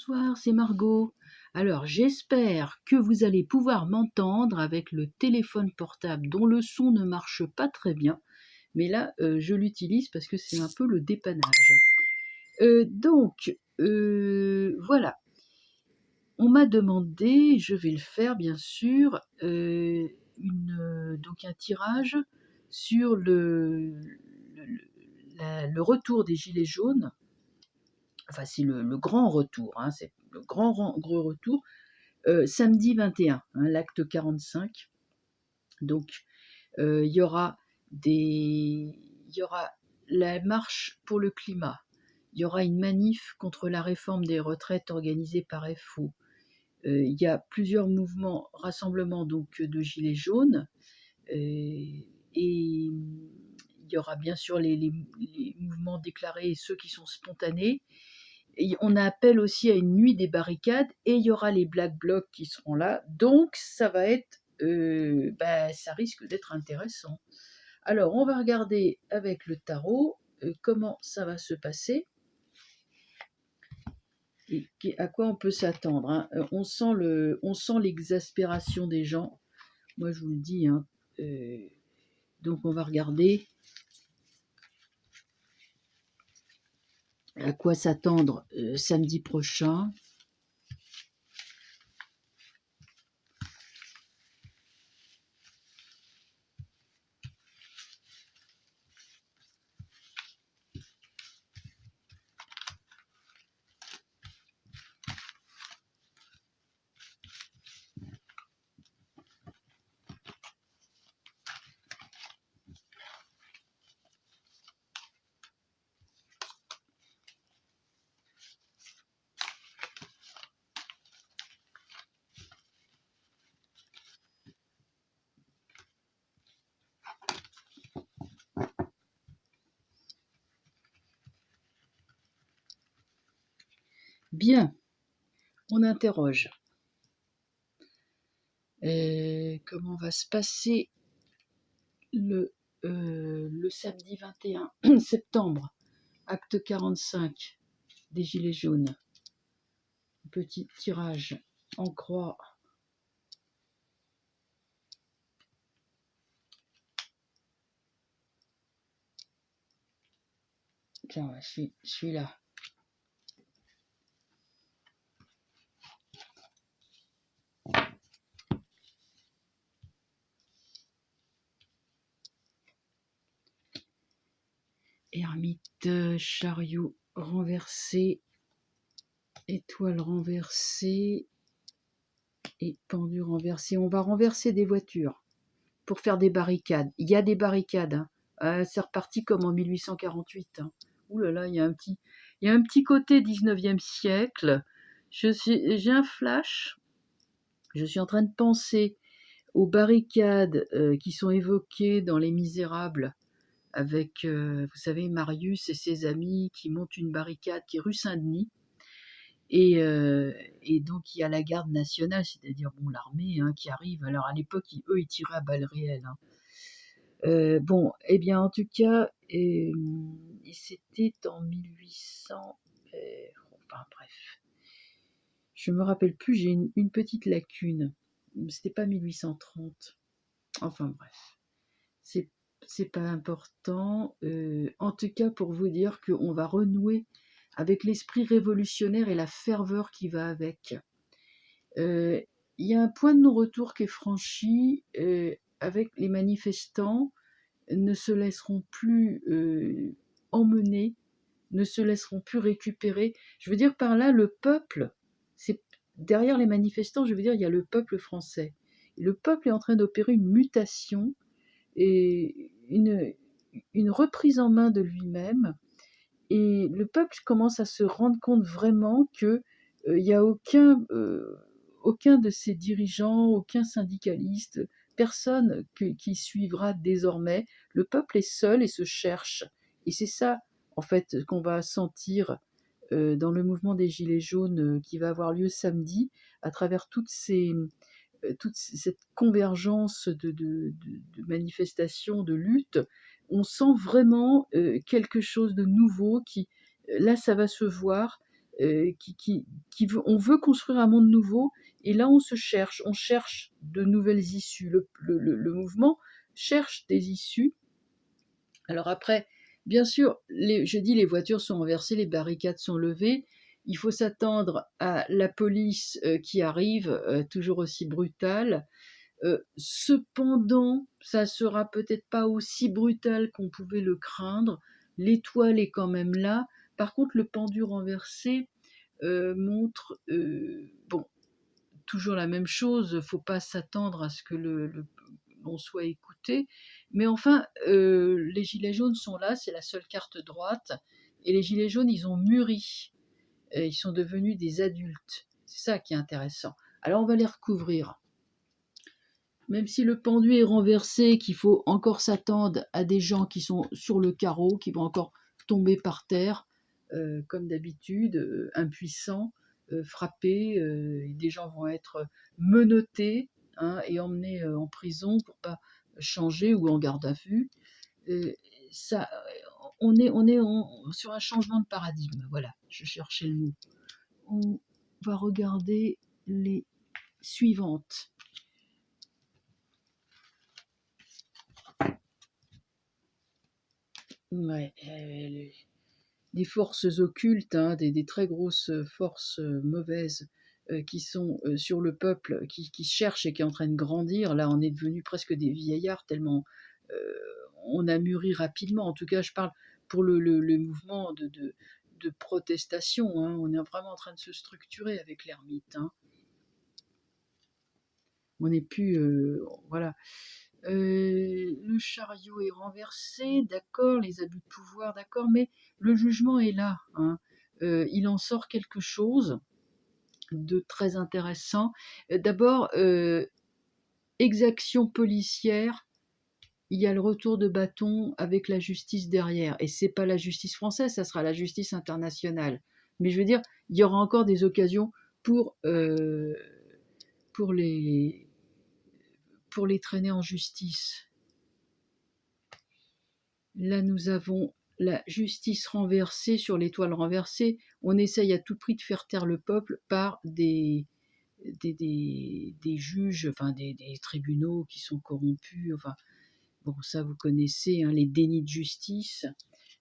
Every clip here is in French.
Bonsoir, c'est Margot. Alors, j'espère que vous allez pouvoir m'entendre avec le téléphone portable dont le son ne marche pas très bien. Mais là, je l'utilise parce que c'est un peu le dépannage. Voilà. On m'a demandé, je vais le faire bien sûr, donc un tirage sur le retour des Gilets jaunes. Enfin, c'est le grand retour, hein, c'est le gros retour, samedi 21, hein, l'acte 45. Donc, il y aura il y aura la marche pour le climat, il y aura une manif contre la réforme des retraites organisée par FO. Il y a plusieurs mouvements, rassemblements donc de gilets jaunes, et il y aura bien sûr les mouvements déclarés et ceux qui sont spontanés. Et on appelle aussi à une nuit des barricades et il y aura les Black Blocs qui seront là. Donc ça va être, ça risque d'être intéressant. Alors on va regarder avec le tarot comment ça va se passer et à quoi on peut s'attendre, hein. On sent l'exaspération des gens. Moi je vous le dis, hein. Donc on va regarder à quoi s'attendre samedi prochain. Bien, on interroge. Comment va se passer le samedi 21 septembre, acte 45 des Gilets jaunes. Petit tirage en croix. Tiens, je suis là. Ermite, chariot renversé, étoile renversée et pendu renversé. On va renverser des voitures pour faire des barricades. Il y a des barricades, hein. C'est reparti comme en 1848. Hein. Ouh là là, il y a un petit côté 19e siècle. J'ai un flash. Je suis en train de penser aux barricades qui sont évoquées dans Les Misérables, avec, vous savez, Marius et ses amis qui montent une barricade qui est rue Saint-Denis. Et donc il y a la garde nationale, c'est-à-dire bon, l'armée, hein, qui arrive. Alors à l'époque, eux, ils tiraient à balles réelles. Hein. Bon, eh bien en tout cas, c'était en 1800. Enfin bref, je me rappelle plus. J'ai une petite lacune. C'était pas 1830. Enfin bref, c'est pas important. En tout cas, pour vous dire qu'on va renouer avec l'esprit révolutionnaire et la ferveur qui va avec. Il y a un point de non-retour qui est franchi avec les manifestants ne se laisseront plus emmener, ne se laisseront plus récupérer. Je veux dire par là, le peuple, c'est derrière les manifestants, je veux dire, il y a le peuple français. Et le peuple est en train d'opérer une mutation et une reprise en main de lui-même. Et le peuple commence à se rendre compte vraiment que il n'y a aucun de ses dirigeants, aucun syndicaliste, personne qui suivra désormais. Le peuple est seul et se cherche. Et c'est ça, en fait, qu'on va sentir dans le mouvement des Gilets jaunes qui va avoir lieu samedi, à travers toute cette convergence de manifestations, de luttes. On sent vraiment quelque chose de nouveau qui, là, ça va se voir. on veut construire un monde nouveau et là on cherche de nouvelles issues. Le mouvement cherche des issues. Alors après, bien sûr, je dis les voitures sont renversées, les barricades sont levées. Il faut s'attendre à la police qui arrive, toujours aussi brutale. Cependant, ça sera peut-être pas aussi brutal qu'on pouvait le craindre. L'étoile est quand même là. Par contre, le pendu renversé montre, bon, toujours la même chose. Faut pas s'attendre à ce que on soit écouté. Mais enfin, les gilets jaunes sont là. C'est la seule carte droite. Et les gilets jaunes, ils ont mûri. Ils sont devenus des adultes. C'est ça qui est intéressant. Alors, on va les recouvrir. Même si le pendu est renversé, qu'il faut encore s'attendre à des gens qui sont sur le carreau, qui vont encore tomber par terre, comme d'habitude, impuissants, frappés, et des gens vont être menottés, hein, et emmenés en prison pour pas changer ou en garde à vue. Ça, sur un changement de paradigme. Voilà, je cherchais le mot. On va regarder les suivantes. Ouais, des forces occultes, hein, des très grosses forces mauvaises qui sont sur le peuple, qui cherchent et qui est en train de grandir. Là, on est devenus presque des vieillards tellement euh, on a mûri rapidement. En tout cas, je parle pour le mouvement de protestation. Hein. On est vraiment en train de se structurer avec l'ermite. Hein. On n'est plus... voilà. Le chariot est renversé, d'accord, les abus de pouvoir, d'accord, mais le jugement est là. Hein. Il en sort quelque chose de très intéressant. D'abord, exaction policière, il y a le retour de bâton avec la justice derrière. Et c'est pas la justice française, ça sera la justice internationale. Mais je veux dire, il y aura encore des occasions pour, euh, pour, les, pour les traîner en justice. Là, nous avons la justice renversée sur l'étoile renversée. On essaye à tout prix de faire taire le peuple par des juges, enfin des tribunaux qui sont corrompus. Enfin, bon, ça vous connaissez, hein, les dénis de justice.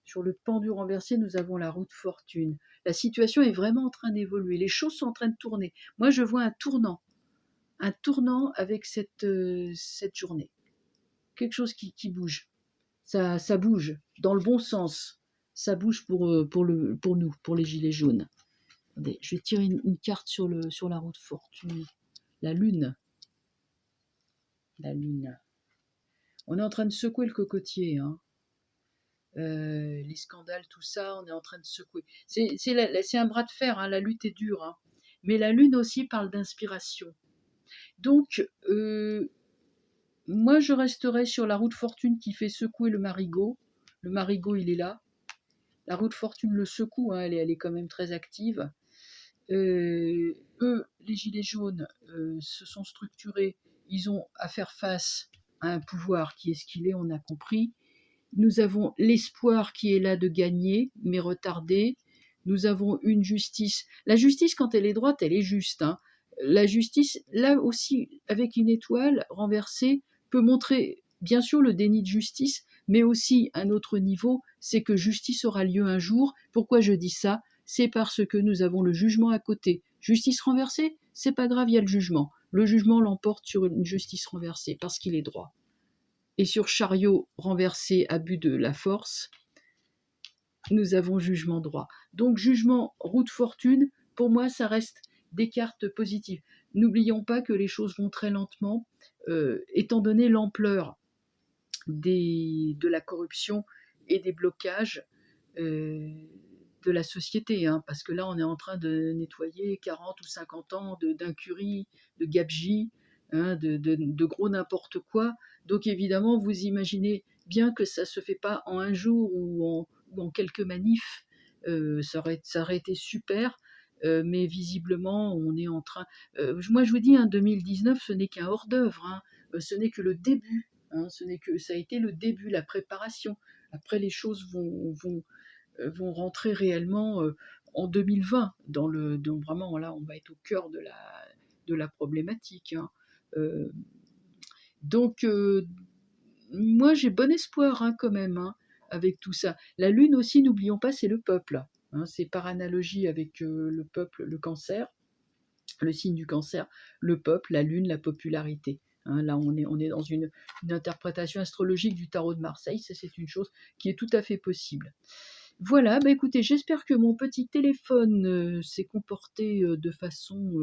Sur le pendu renversé, nous avons la roue de fortune. La situation est vraiment en train d'évoluer. Les choses sont en train de tourner. Moi, je vois un tournant avec cette journée. Quelque chose qui bouge. Ça bouge dans le bon sens. Ça bouge pour nous, pour les gilets jaunes. Attendez, je vais tirer une carte sur la roue de fortune. La lune. La lune. On est en train de secouer le cocotier. Hein. Les scandales, tout ça, on est en train de secouer. C'est un bras de fer, hein, la lutte est dure. Hein. Mais la lune aussi parle d'inspiration. Donc, moi, je resterai sur la roue de fortune qui fait secouer le marigot. Le marigot, il est là. La roue de fortune le secoue, hein, elle est quand même très active. Eux, les gilets jaunes, se sont structurés. Ils ont à faire face à un pouvoir qui est ce qu'il est, on a compris. Nous avons l'espoir qui est là de gagner, mais retardé. Nous avons une justice. La justice, quand elle est droite, elle est juste. Hein. La justice, là aussi, avec une étoile renversée, peut montrer, bien sûr, le déni de justice, mais aussi un autre niveau, c'est que justice aura lieu un jour. Pourquoi je dis ça? C'est parce que nous avons le jugement à côté. Justice renversée, c'est pas grave, il y a le jugement. Le jugement l'emporte sur une justice renversée, parce qu'il est droit. Et sur chariot renversé, abus de la force, nous avons jugement droit. Donc jugement, roue de fortune, pour moi, ça reste des cartes positives. N'oublions pas que les choses vont très lentement, étant donné l'ampleur de la corruption et des blocages de la société, hein, parce que là, on est en train de nettoyer 40 ou 50 ans d'incurie, de gabegie, hein, de gros n'importe quoi. Donc évidemment, vous imaginez bien que ça ne se fait pas en un jour ou en quelques manifs. Ça aurait été super, mais visiblement, on est en train... moi, je vous dis, hein, 2019, ce n'est qu'un hors-d'œuvre, hein, ce n'est que le début. Hein, ça a été le début, la préparation. Après, les choses vont rentrer réellement en 2020, donc vraiment là, on va être au cœur de la problématique, hein. Euh, donc, moi, j'ai bon espoir, hein, quand même, hein, avec tout ça. La Lune aussi, n'oublions pas, c'est le peuple, hein, c'est par analogie avec le peuple, le cancer, le signe du cancer, le peuple, la Lune, la popularité. Hein, là, on est dans une interprétation astrologique du tarot de Marseille, ça c'est une chose qui est tout à fait possible. Voilà, bah écoutez, j'espère que mon petit téléphone s'est comporté de façon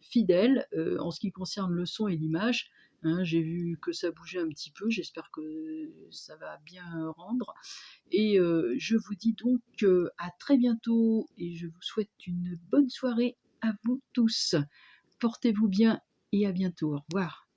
fidèle en ce qui concerne le son et l'image. Hein, j'ai vu que ça bougeait un petit peu, j'espère que ça va bien rendre. Et je vous dis donc à très bientôt et je vous souhaite une bonne soirée à vous tous. Portez-vous bien et à bientôt. Au revoir.